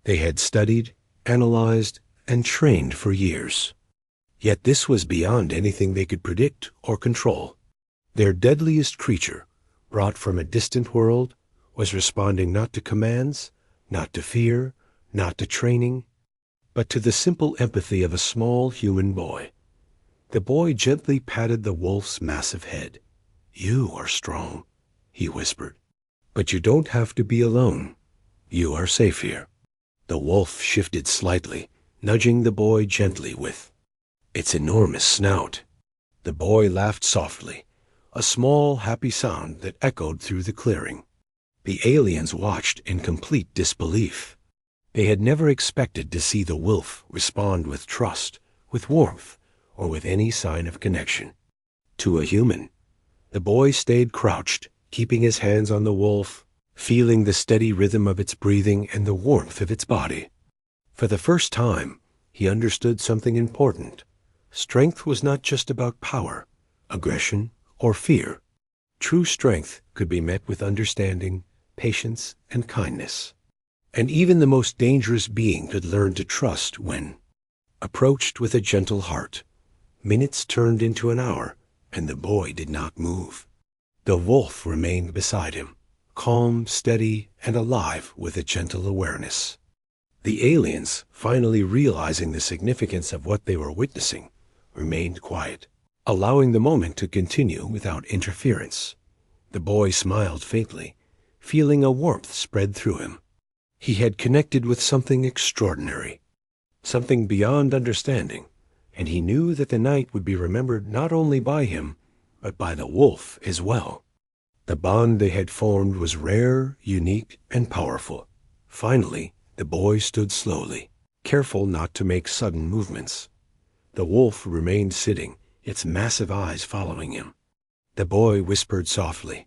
They had studied, analyzed, and trained for years. Yet this was beyond anything they could predict or control. Their deadliest creature, brought from a distant world, was responding not to commands, not to fear, not to training, but to the simple empathy of a small human boy. The boy gently patted the wolf's massive head. You are strong, he whispered. But you don't have to be alone. You are safe here. The wolf shifted slightly, nudging the boy gently with its enormous snout. The boy laughed softly, a small, happy sound that echoed through the clearing. The aliens watched in complete disbelief. They had never expected to see the wolf respond with trust, with warmth, or with any sign of connection. To a human, the boy stayed crouched, keeping his hands on the wolf, feeling the steady rhythm of its breathing and the warmth of its body. For the first time, he understood something important. Strength was not just about power, aggression, or fear. True strength could be met with understanding, patience, and kindness. And even the most dangerous being could learn to trust when approached with a gentle heart. Minutes turned into an hour, and the boy did not move. The wolf remained beside him, calm, steady, and alive with a gentle awareness. The aliens, finally realizing the significance of what they were witnessing, remained quiet, allowing the moment to continue without interference. The boy smiled faintly, feeling a warmth spread through him. He had connected with something extraordinary, something beyond understanding, and he knew that the night would be remembered not only by him, but by the wolf as well. The bond they had formed was rare, unique, and powerful. Finally, the boy stood slowly, careful not to make sudden movements. The wolf remained sitting, its massive eyes following him. The boy whispered softly,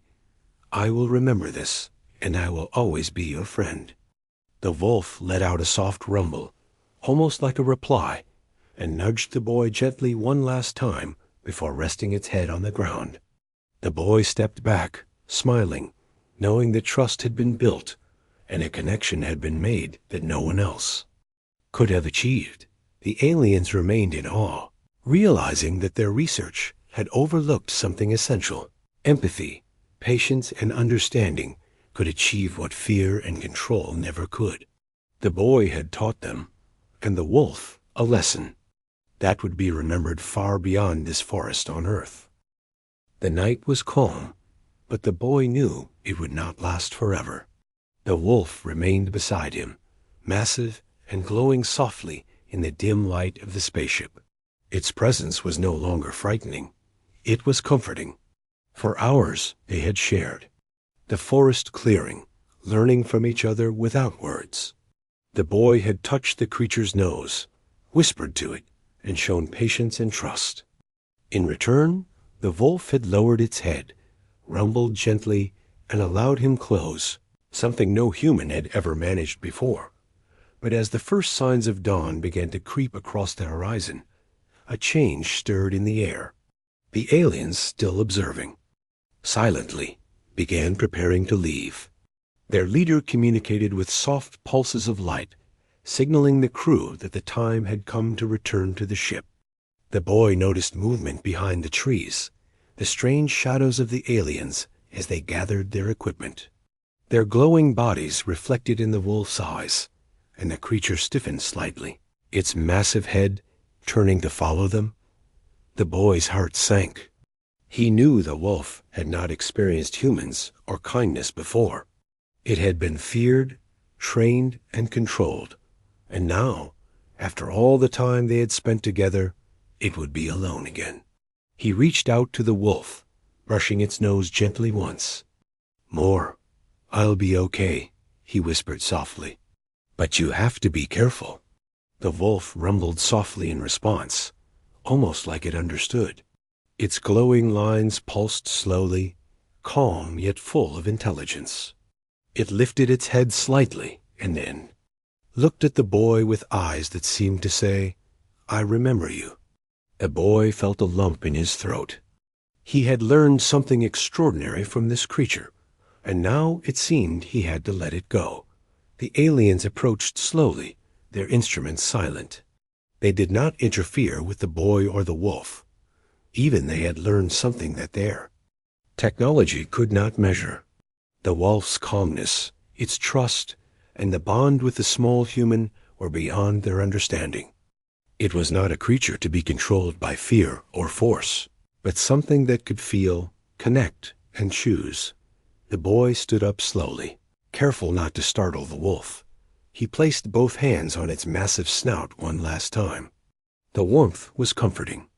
I will remember this, and I will always be your friend. The wolf let out a soft rumble, almost like a reply, and nudged the boy gently one last time before resting its head on the ground. The boy stepped back, smiling, knowing that trust had been built and a connection had been made that no one else could have achieved. The aliens remained in awe, realizing that their research had overlooked something essential. Empathy, patience, and understanding could achieve what fear and control never could. The boy had taught them, and the wolf, a lesson that would be remembered far beyond this forest on Earth. The night was calm, but the boy knew it would not last forever. The wolf remained beside him, massive and glowing softly in the dim light of the spaceship. Its presence was no longer frightening. It was comforting. For hours they had shared the forest clearing, learning from each other without words. The boy had touched the creature's nose, whispered to it, and shown patience and trust. In return, the wolf had lowered its head, rumbled gently, and allowed him close, something no human had ever managed before. But as the first signs of dawn began to creep across the horizon, a change stirred in the air. The aliens, still observing, silently began preparing to leave. Their leader communicated with soft pulses of light, signaling the crew that the time had come to return to the ship. The boy noticed movement behind the trees, the strange shadows of the aliens as they gathered their equipment. Their glowing bodies reflected in the wolf's eyes, and the creature stiffened slightly, its massive head turning to follow them. The boy's heart sank. He knew the wolf had not experienced humans or kindness before. It had been feared, trained, and controlled. And now, after all the time they had spent together, it would be alone again. He reached out to the wolf, brushing its nose gently once. "More. I'll be okay," he whispered softly. "But you have to be careful." The wolf rumbled softly in response, almost like it understood. Its glowing lines pulsed slowly, calm yet full of intelligence. It lifted its head slightly and then looked at the boy with eyes that seemed to say, "I remember you." The boy felt a lump in his throat. He had learned something extraordinary from this creature, and now it seemed he had to let it go. The aliens approached slowly, their instruments silent. They did not interfere with the boy or the wolf. Even they had learned something that their technology could not measure. The wolf's calmness, its trust, and the bond with the small human were beyond their understanding. It was not a creature to be controlled by fear or force, but something that could feel, connect, and choose. The boy stood up slowly, careful not to startle the wolf. He placed both hands on its massive snout one last time. The warmth was comforting.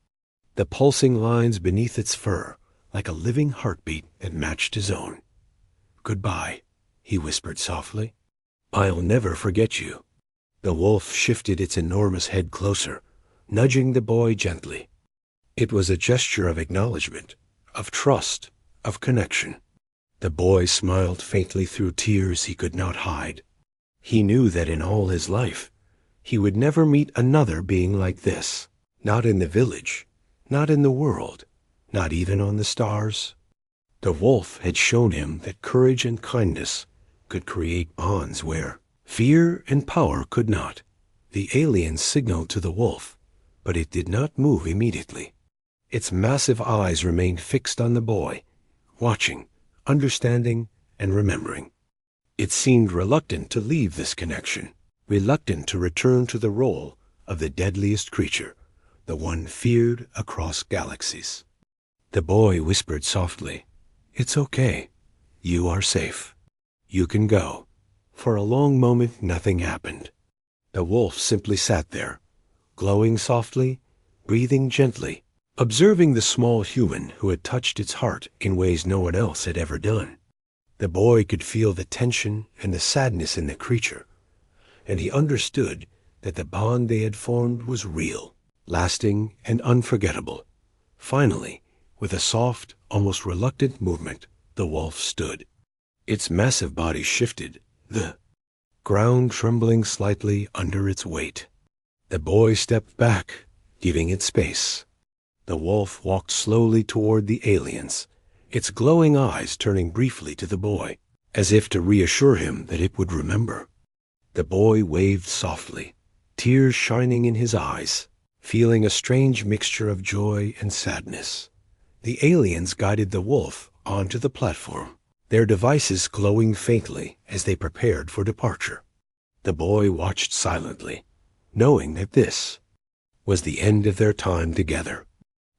The pulsing lines beneath its fur, like a living heartbeat that matched his own. "Goodbye," he whispered softly. "I'll never forget you." The wolf shifted its enormous head closer, nudging the boy gently. It was a gesture of acknowledgement, of trust, of connection. The boy smiled faintly through tears he could not hide. He knew that in all his life, he would never meet another being like this, not in the village, not in the world, not even on the stars. The wolf had shown him that courage and kindness could create bonds where fear and power could not. The alien signaled to the wolf, but it did not move immediately. Its massive eyes remained fixed on the boy, watching, understanding, and remembering. It seemed reluctant to leave this connection, reluctant to return to the role of the deadliest creature, the one feared across galaxies. The boy whispered softly, "It's okay. You are safe. You can go." For a long moment nothing happened. The wolf simply sat there, glowing softly, breathing gently, observing the small human who had touched its heart in ways no one else had ever done. The boy could feel the tension and the sadness in the creature, and he understood that the bond they had formed was real, lasting, and unforgettable. Finally, with a soft, almost reluctant movement, the wolf stood. Its massive body shifted, the ground trembling slightly under its weight. The boy stepped back, giving it space. The wolf walked slowly toward the aliens, its glowing eyes turning briefly to the boy, as if to reassure him that it would remember. The boy waved softly, tears shining in his eyes, feeling a strange mixture of joy and sadness. The aliens guided the wolf onto the platform, their devices glowing faintly as they prepared for departure. The boy watched silently, knowing that this was the end of their time together.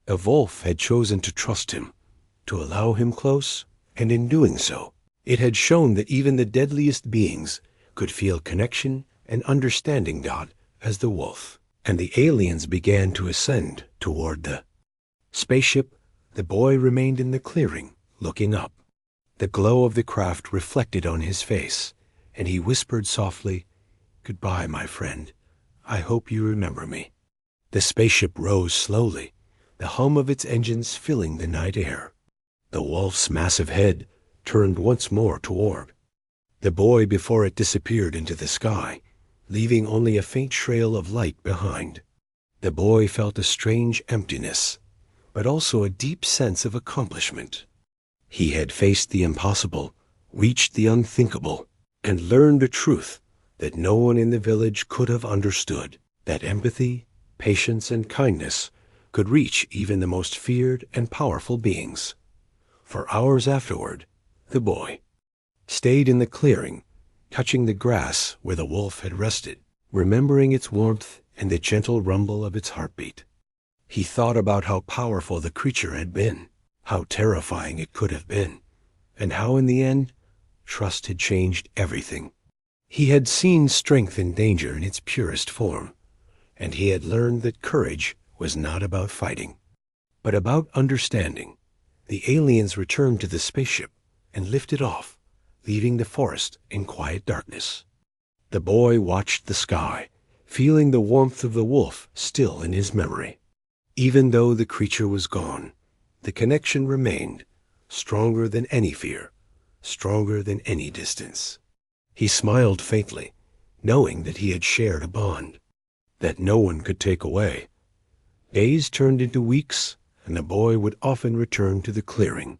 The wolf had chosen to trust him, to allow him close, and in doing so, it had shown that even the deadliest beings could feel connection and understanding God as the wolf. And the aliens began to ascend toward the spaceship. The boy remained in the clearing, looking up. The glow of the craft reflected on his face, and he whispered softly, "Goodbye, my friend. I hope you remember me." The spaceship rose slowly, the hum of its engines filling the night air. The wolf's massive head turned once more toward the boy before it disappeared into the sky, leaving only a faint trail of light behind. The boy felt a strange emptiness, but also a deep sense of accomplishment. He had faced the impossible, reached the unthinkable, and learned a truth that no one in the village could have understood, that empathy, patience, and kindness could reach even the most feared and powerful beings. For hours afterward, the boy stayed in the clearing, touching the grass where the wolf had rested, remembering its warmth and the gentle rumble of its heartbeat. He thought about how powerful the creature had been, how terrifying it could have been, and how in the end, trust had changed everything. He had seen strength in danger in its purest form, and he had learned that courage was not about fighting, but about understanding. The aliens returned to the spaceship and lifted off, leaving the forest in quiet darkness. The boy watched the sky, feeling the warmth of the wolf still in his memory. Even though the creature was gone, the connection remained, stronger than any fear, stronger than any distance. He smiled faintly, knowing that he had shared a bond that no one could take away. Days turned into weeks, and the boy would often return to the clearing.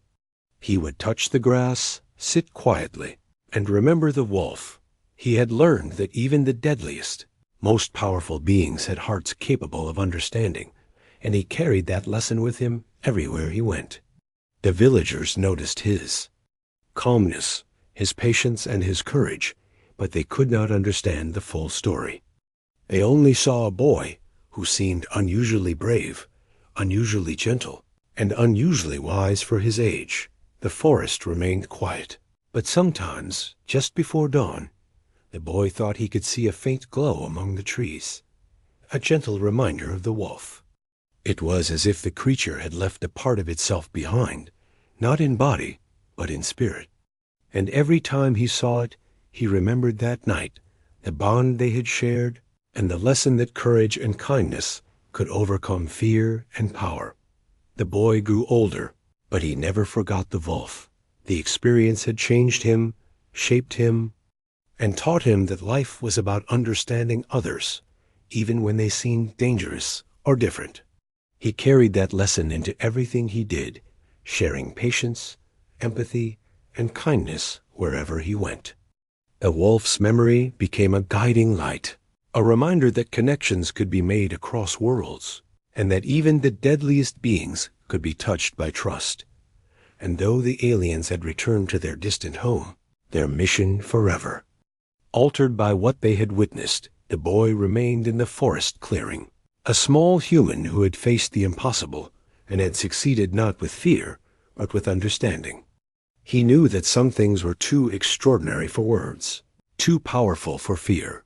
He would touch the grass, sit quietly, and remember the wolf. He had learned that even the deadliest, most powerful beings had hearts capable of understanding, and he carried that lesson with him everywhere he went. The villagers noticed his calmness, his patience, and his courage, but they could not understand the full story. They only saw a boy who seemed unusually brave, unusually gentle, and unusually wise for his age. The forest remained quiet, but sometimes, just before dawn, the boy thought he could see a faint glow among the trees, a gentle reminder of the wolf. It was as if the creature had left a part of itself behind, not in body, but in spirit. And every time he saw it, he remembered that night, the bond they had shared, and the lesson that courage and kindness could overcome fear and power. The boy grew older, but he never forgot the wolf. The experience had changed him, shaped him, and taught him that life was about understanding others, even when they seemed dangerous or different. He carried that lesson into everything he did, sharing patience, empathy, and kindness wherever he went. The wolf's memory became a guiding light, a reminder that connections could be made across worlds, and that even the deadliest beings could be touched by trust. And though the aliens had returned to their distant home, their mission forever, altered by what they had witnessed, the boy remained in the forest clearing, a small human who had faced the impossible and had succeeded not with fear, but with understanding. He knew that some things were too extraordinary for words, too powerful for fear,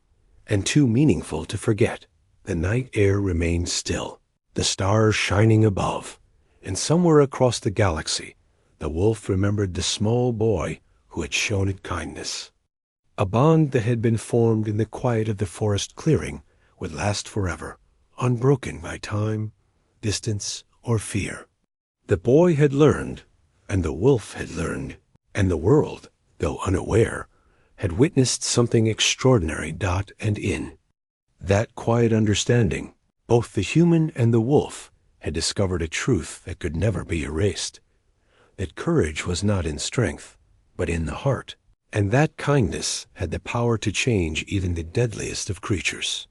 and too meaningful to forget. The night air remained still, the stars shining above, and somewhere across the galaxy, the wolf remembered the small boy who had shown it kindness. A bond that had been formed in the quiet of the forest clearing would last forever, unbroken by time, distance, or fear. The boy had learned, and the wolf had learned, and the world, though unaware, had witnessed something extraordinary. And in that quiet understanding, both the human and the wolf had discovered a truth that could never be erased, that courage was not in strength, but in the heart, and that kindness had the power to change even the deadliest of creatures.